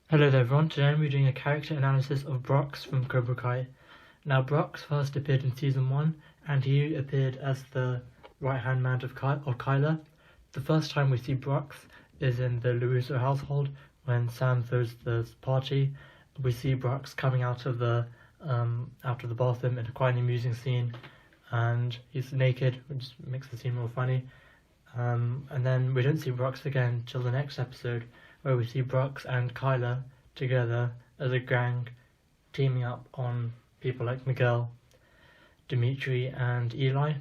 Hello there everyone, today I'm doing a character analysis of Brucks from Cobra Kai. Now Brucks first appeared in Season 1 and he appeared as the right-hand man of Kyler. The first time we see Brucks is in the LaRusso household when Sam throws the party. We see Brucks coming out of the bathroom in a quite amusing scene, and he's naked, which makes the scene more funny. And then we don't see Brucks again till the next episode, where we see Brucks and Kyler together as a gang, teaming up on people like Miguel, Dimitri, and Eli.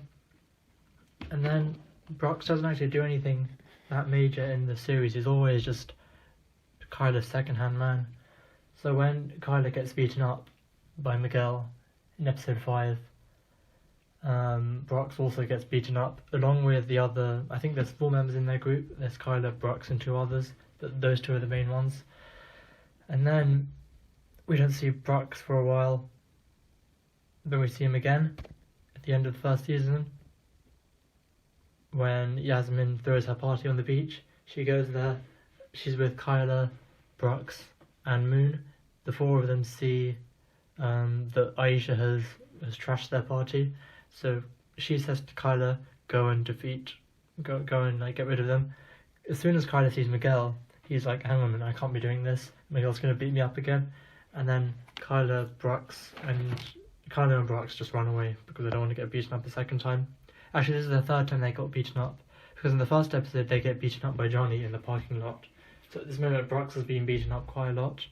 And then Brucks doesn't actually do anything that major in the series. He's always just Kyler's second-hand man. So when Kyler gets beaten up by Miguel in episode 5, Brucks also gets beaten up, along with the other, I think there's 4 members in their group. There's Kyler, Brucks, and 2 others, but those 2 are the main ones. And then we don't see Brucks for a while, but we see him again at the end of the first season, when Yasmin throws her party on the beach. She goes there, she's with Kyler, Brucks, and Moon. The 4 of them see that Aisha has trashed their party, so she says to Kyler, go and get rid of them. As soon as Kyler sees Miguel, he's like, hang on a minute, I can't be doing this. Miguel's going to beat me up again. And then Kyler and Brucks just run away because they don't want to get beaten up a second time. Actually, this is the 3rd time they got beaten up, because in the first episode they get beaten up by Johnny in the parking lot. So at this moment Brucks has been beaten up quite a lot.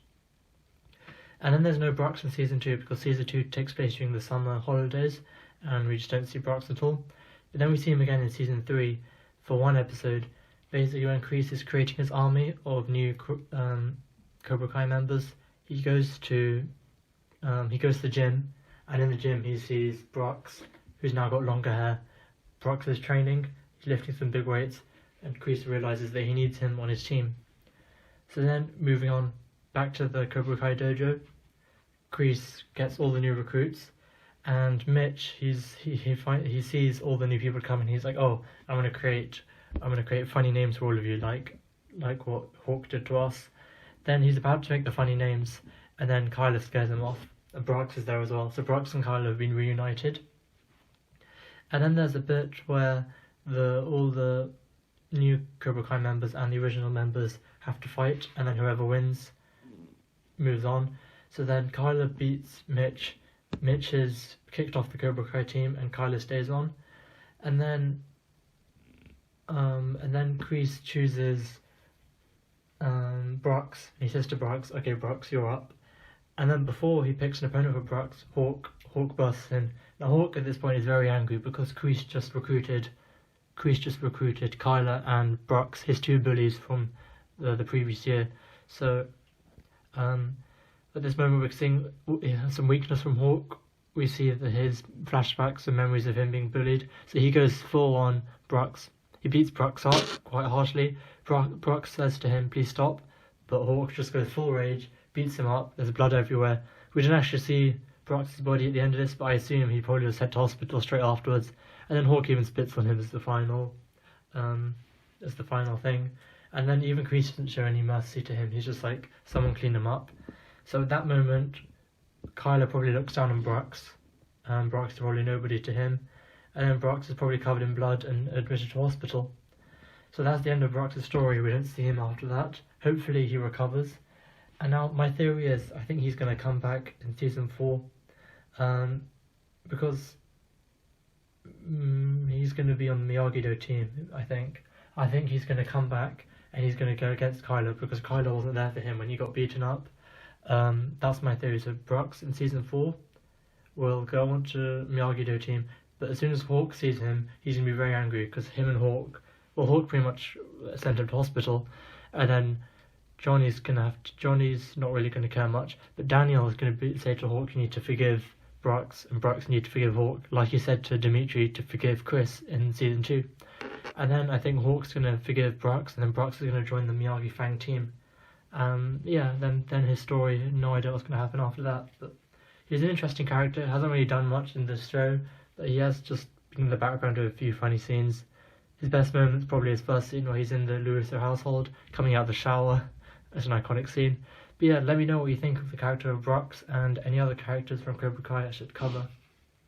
And then there's no Brucks in Season 2 because Season 2 takes place during the summer holidays and we just don't see Brucks at all. But then we see him again in Season 3 for 1 episode, basically when Kreese is creating his army of new Cobra Kai members. He goes to the gym, and in the gym he sees Brucks, who's now got longer hair. Brucks is training, he's lifting some big weights, and Kreese realizes that he needs him on his team. So then, moving on back to the Cobra Kai dojo, Kreese gets all the new recruits, and Mitch, he sees all the new people coming. He's like, oh, I'm gonna create funny names for all of you, like what Hawk did to us. Then he's about to make the funny names, and then Kyler scares him off. And Brucks is there as well, so Brucks and Kyler have been reunited. And then there's a bit where all the new Cobra Kai members and the original members have to fight, and then whoever wins moves on. So then Kyler beats Mitch. Mitch is kicked off the Cobra Kai team, and Kyler stays on. And then Kreese chooses Brucks. He says to Brucks, "Okay, Brucks, you're up." And then before he picks an opponent for Brucks, Hawk busts in. Now Hawk at this point is very angry because Kreese just recruited Kyler and Brucks, his 2 bullies from the previous year. So at this moment we're seeing some weakness from Hawk. We see that his flashbacks and memories of him being bullied. So he goes full on Brucks. He beats Brucks up quite harshly. Brucks says to him, please stop. But Hawk just goes full rage, beats him up. There's blood everywhere. We didn't actually see Brucks' body at the end of this, but I assume he probably was sent to hospital straight afterwards. And then Hawk even spits on him as the final thing. And then even Kreese doesn't show any mercy to him. He's just like, someone clean him up. So at that moment, Kyler probably looks down on Brucks, and Brucks is probably nobody to him. And then Brucks is probably covered in blood and admitted to hospital. So that's the end of Brucks' story. We don't see him after that. Hopefully he recovers. And now my theory is, I think he's going to come back in Season 4, because he's going to be on the Miyagi-Do team, I think. I think he's going to come back and he's going to go against Kyler because Kyler wasn't there for him when he got beaten up. That's my theory. So Brucks in Season 4 will go on to Miyagi-Do team, but as soon as Hawk sees him, he's going to be very angry because him and Hawk pretty much sent him to hospital, and then Johnny's not really going to care much, but Daniel is going to say to Hawk, you need to forgive Brucks, and Brucks need to forgive Hawk, like he said to Dimitri to forgive Chris in Season 2. And then I think Hawk's going to forgive Brucks, and then Brucks is going to join the Miyagi Fang team. Then his story, no idea what's going to happen after that. But he's an interesting character, hasn't really done much in this show, but he has just been in the background of a few funny scenes. His best moment's probably his first scene where he's in the LaRusso household, coming out of the shower, It's an iconic scene. But yeah, let me know what you think of the character of Brucks and any other characters from Cobra Kai I should cover.